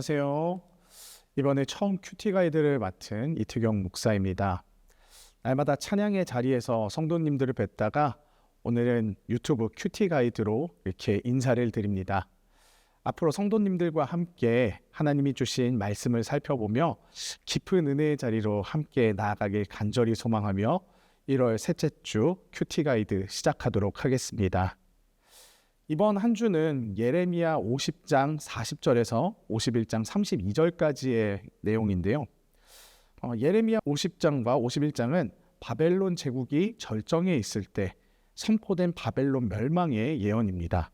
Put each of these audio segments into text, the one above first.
안녕하세요. 이번에 처음 큐티 가이드를 맡은 이태경 목사입니다. 날마다 찬양의 자리에서 성도님들을 뵙다가 오늘은 유튜브 큐티 가이드로 이렇게 인사를 드립니다. 앞으로 성도님들과 함께 하나님이 주신 말씀을 살펴보며 깊은 은혜의 자리로 함께 나아가길 간절히 소망하며 1월 셋째 주 큐티 가이드 시작하도록 하겠습니다. 이번 한 주는 예레미야 50장 40절에서 51장 32절까지의 내용인데요. 예레미야 50장과 51장은 바벨론 제국이 절정에 있을 때 선포된 바벨론 멸망의 예언입니다.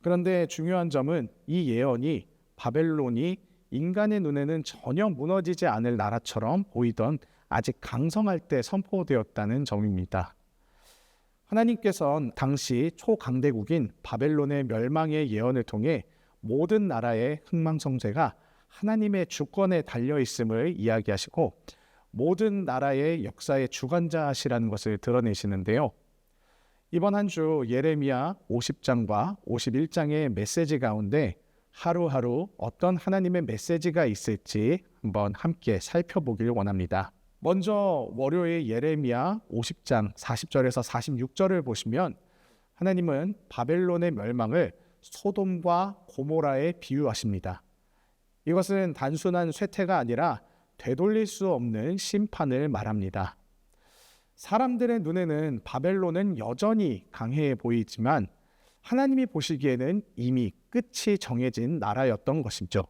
그런데 중요한 점은 이 예언이 바벨론이 인간의 눈에는 전혀 무너지지 않을 나라처럼 보이던 아직 강성할 때 선포되었다는 점입니다. 하나님께서는 당시 초강대국인 바벨론의 멸망의 예언을 통해 모든 나라의 흥망성쇠가 하나님의 주권에 달려있음을 이야기하시고 모든 나라의 역사의 주관자시라는 것을 드러내시는데요. 이번 한 주 예레미야 50장과 51장의 메시지 가운데 하루하루 어떤 하나님의 메시지가 있을지 한번 함께 살펴보길 원합니다. 먼저 월요일 예레미야 50장 40절에서 46절을 보시면 하나님은 바벨론의 멸망을 소돔과 고모라에 비유하십니다. 이것은 단순한 쇠퇴가 아니라 되돌릴 수 없는 심판을 말합니다. 사람들의 눈에는 바벨론은 여전히 강해 보이지만 하나님이 보시기에는 이미 끝이 정해진 나라였던 것이죠.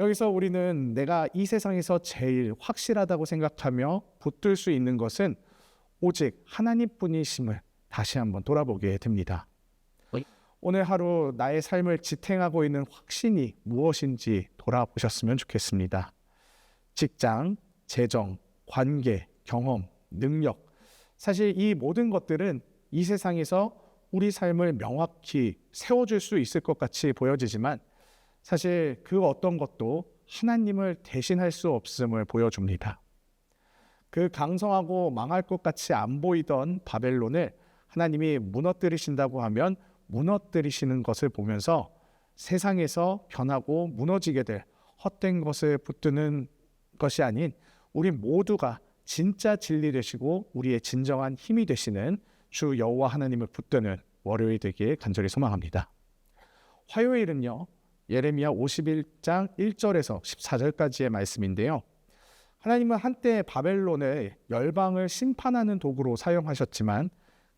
여기서 우리는 내가 이 세상에서 제일 확실하다고 생각하며 붙들 수 있는 것은 오직 하나님뿐이심을 다시 한번 돌아보게 됩니다. 오늘 하루 나의 삶을 지탱하고 있는 확신이 무엇인지 돌아보셨으면 좋겠습니다. 직장, 재정, 관계, 경험, 능력, 사실 이 모든 것들은 이 세상에서 우리 삶을 명확히 세워줄 수 있을 것 같이 보여지지만 사실 그 어떤 것도 하나님을 대신할 수 없음을 보여줍니다. 그 강성하고 망할 것 같이 안 보이던 바벨론을 하나님이 무너뜨리신다고 하면 무너뜨리시는 것을 보면서 세상에서 변하고 무너지게 될 헛된 것을 붙드는 것이 아닌 우리 모두가 진짜 진리 되시고 우리의 진정한 힘이 되시는 주 여호와 하나님을 붙드는 월요일 되길 간절히 소망합니다. 화요일은요. 예레미야 51장 1절에서 14절까지의 말씀인데요. 하나님은 한때 바벨론의 열방을 심판하는 도구로 사용하셨지만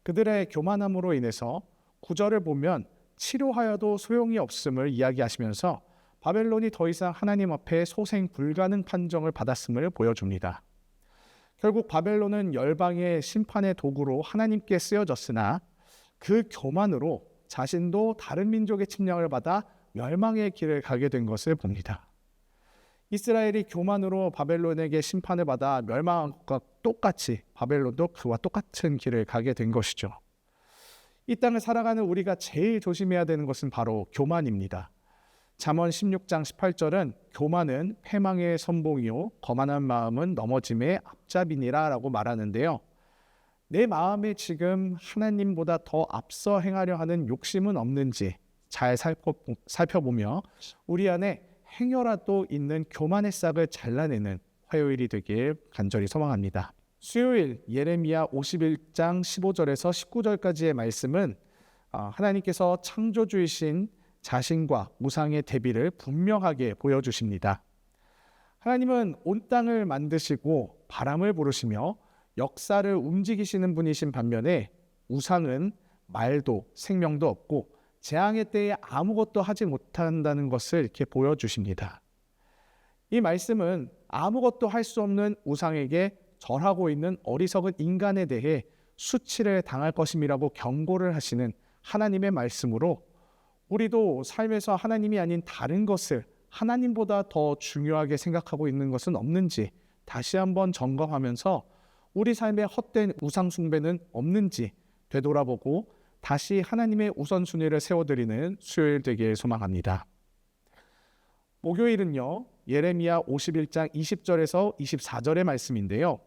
그들의 교만함으로 인해서 9절을 보면 치료하여도 소용이 없음을 이야기하시면서 바벨론이 더 이상 하나님 앞에 소생 불가능 판정을 받았음을 보여줍니다. 결국 바벨론은 열방의 심판의 도구로 하나님께 쓰여졌으나 그 교만으로 자신도 다른 민족의 침략을 받아 멸망의 길을 가게 된 것을 봅니다. 이스라엘이 교만으로 바벨론에게 심판을 받아 멸망한 것과 똑같이 바벨론도 그와 똑같은 길을 가게 된 것이죠. 이 땅을 살아가는 우리가 제일 조심해야 되는 것은 바로 교만입니다. 잠언 16장 18절은 교만은 패망의 선봉이요 거만한 마음은 넘어짐의 앞잡이니라 라고 말하는데요. 내 마음에 지금 하나님보다 더 앞서 행하려 하는 욕심은 없는지 잘 살펴보며 우리 안에 행여라도 있는 교만의 싹을 잘라내는 화요일이 되길 간절히 소망합니다. 수요일 예레미야 51장 15절에서 19절까지의 말씀은 하나님께서 창조주이신 자신과 우상의 대비를 분명하게 보여주십니다. 하나님은 온 땅을 만드시고 바람을 부르시며 역사를 움직이시는 분이신 반면에 우상은 말도 생명도 없고 재앙의 때에 아무것도 하지 못한다는 것을 이렇게 보여주십니다. 이 말씀은 아무것도 할 수 없는 우상에게 절하고 있는 어리석은 인간에 대해 수치를 당할 것임이라고 경고를 하시는 하나님의 말씀으로 우리도 삶에서 하나님이 아닌 다른 것을 하나님보다 더 중요하게 생각하고 있는 것은 없는지 다시 한번 점검하면서 우리 삶에 헛된 우상 숭배는 없는지 되돌아보고 다시 하나님의 우선순위를 세워드리는 수요일 되길 소망합니다. 목요일은요. 예레미야 51장 20절에서 24절의 말씀인데요.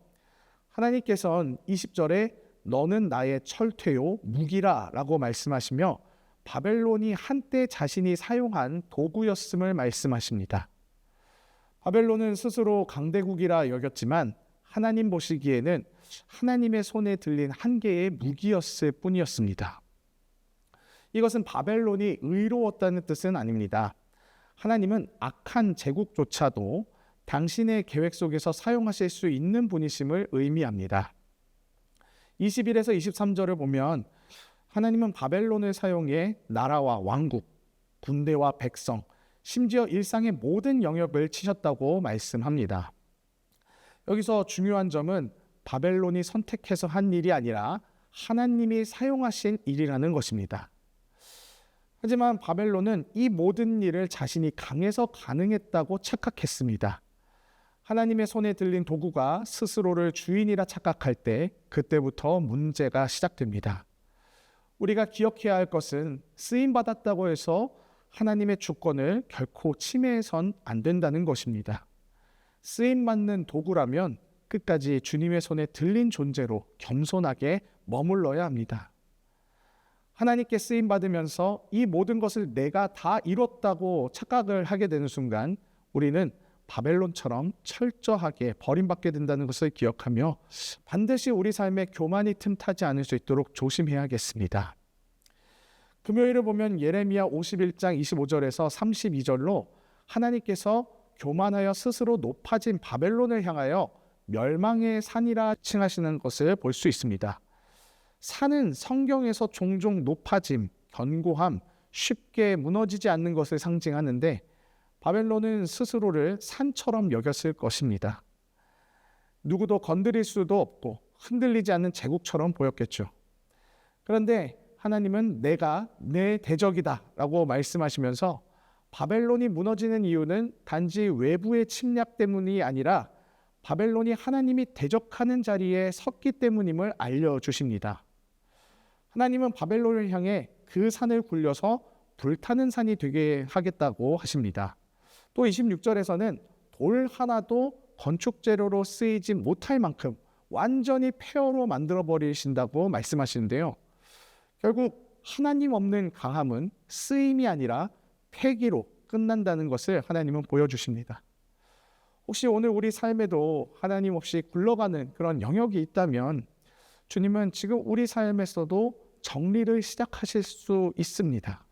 하나님께서는 20절에 너는 나의 철퇴요 무기라 라고 말씀하시며 바벨론이 한때 자신이 사용한 도구였음을 말씀하십니다. 바벨론은 스스로 강대국이라 여겼지만 하나님 보시기에는 하나님의 손에 들린 한 개의 무기였을 뿐이었습니다. 이것은 바벨론이 의로웠다는 뜻은 아닙니다. 하나님은 악한 제국조차도 당신의 계획 속에서 사용하실 수 있는 분이심을 의미합니다. 21에서 23절을 보면 하나님은 바벨론을 사용해 나라와 왕국, 군대와 백성, 심지어 일상의 모든 영역을 치셨다고 말씀합니다. 여기서 중요한 점은 바벨론이 선택해서 한 일이 아니라 하나님이 사용하신 일이라는 것입니다. 하지만 바벨론은 이 모든 일을 자신이 강해서 가능했다고 착각했습니다. 하나님의 손에 들린 도구가 스스로를 주인이라 착각할 때 그때부터 문제가 시작됩니다. 우리가 기억해야 할 것은 쓰임받았다고 해서 하나님의 주권을 결코 침해해선 안 된다는 것입니다. 쓰임받는 도구라면 끝까지 주님의 손에 들린 존재로 겸손하게 머물러야 합니다. 하나님께 쓰임받으면서 이 모든 것을 내가 다 이뤘다고 착각을 하게 되는 순간 우리는 바벨론처럼 철저하게 버림받게 된다는 것을 기억하며 반드시 우리 삶에 교만이 틈타지 않을 수 있도록 조심해야겠습니다. 금요일을 보면 예레미야 51장 25절에서 32절로 하나님께서 교만하여 스스로 높아진 바벨론을 향하여 멸망의 산이라 칭하시는 것을 볼 수 있습니다. 산은 성경에서 종종 높아짐, 견고함, 쉽게 무너지지 않는 것을 상징하는데 바벨론은 스스로를 산처럼 여겼을 것입니다. 누구도 건드릴 수도 없고 흔들리지 않는 제국처럼 보였겠죠. 그런데 하나님은 내가 내 대적이다 라고 말씀하시면서 바벨론이 무너지는 이유는 단지 외부의 침략 때문이 아니라 바벨론이 하나님이 대적하는 자리에 섰기 때문임을 알려주십니다. 하나님은 바벨론을 향해 그 산을 굴려서 불타는 산이 되게 하겠다고 하십니다. 또 26절에서는 돌 하나도 건축재료로 쓰이지 못할 만큼 완전히 폐허로 만들어버리신다고 말씀하시는데요. 결국 하나님 없는 강함은 쓰임이 아니라 폐기로 끝난다는 것을 하나님은 보여주십니다. 혹시 오늘 우리 삶에도 하나님 없이 굴러가는 그런 영역이 있다면 주님은 지금 우리 삶에서도 정리를 시작하실 수 있습니다.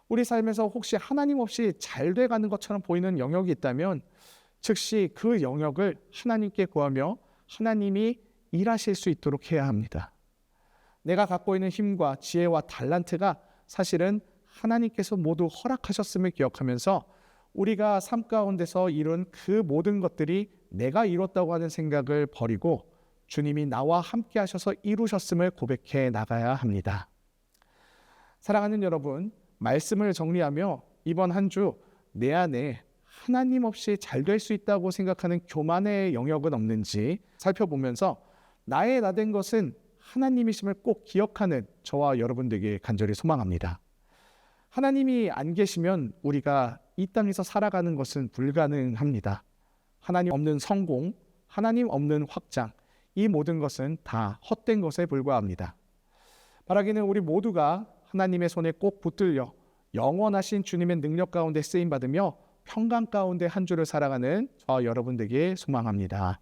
우리 삶에서 혹시 하나님 없이 잘 돼가는 것처럼 보이는 영역이 있다면 즉시 그 영역을 하나님께 구하며 하나님이 일하실 수 있도록 해야 합니다. 내가 갖고 있는 힘과 지혜와 달란트가 사실은 하나님께서 모두 허락하셨음을 기억하면서 우리가 삶 가운데서 이룬 그 모든 것들이 내가 이뤘다고 하는 생각을 버리고 주님이 나와 함께 하셔서 이루셨음을 고백해 나가야 합니다. 사랑하는 여러분, 말씀을 정리하며 이번 한 주 내 안에 하나님 없이 잘 될 수 있다고 생각하는 교만의 영역은 없는지 살펴보면서 나의 나된 것은 하나님이심을 꼭 기억하는 저와 여러분 되길 간절히 소망합니다. 하나님이 안 계시면 우리가 이 땅에서 살아가는 것은 불가능합니다. 하나님 없는 성공, 하나님 없는 확장, 이 모든 것은 다 헛된 것에 불과합니다. 바라기는 우리 모두가 하나님의 손에 꼭 붙들려 영원하신 주님의 능력 가운데 쓰임받으며 평강 가운데 한 주를 살아가는 저와 여러분 되길 소망합니다.